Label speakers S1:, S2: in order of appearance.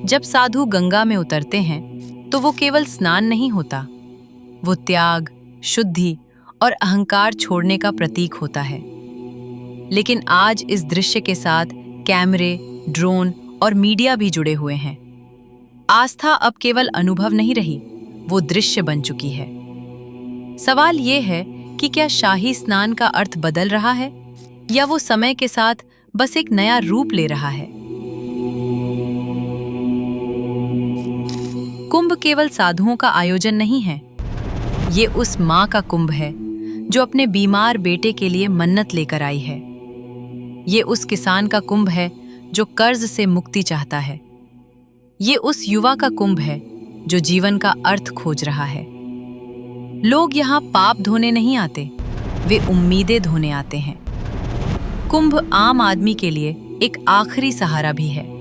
S1: जब साधु गंगा में उतरते हैं तो वो केवल स्नान नहीं होता, वो त्याग, शुद्धि और अहंकार छोड़ने का प्रतीक होता है। लेकिन आज इस दृश्य के साथ कैमरे, ड्रोन और मीडिया भी जुड़े हुए हैं। आस्था अब केवल अनुभव नहीं रही, वो दृश्य बन चुकी है। सवाल ये है कि क्या शाही स्नान का अर्थ बदल रहा है या वो समय के साथ बस एक नया रूप ले रहा है। कुंभ केवल साधुओं का आयोजन नहीं है, ये उस माँ का कुंभ है जो अपने बीमार बेटे के लिए मन्नत लेकर आई है। ये उस किसान का कुंभ है जो कर्ज से मुक्ति चाहता है। ये उस युवा का कुंभ है जो जीवन का अर्थ खोज रहा है। लोग यहाँ पाप धोने नहीं आते, वे उम्मीदें धोने आते हैं। कुंभ आम आदमी के लिए एक आखिरी सहारा भी है।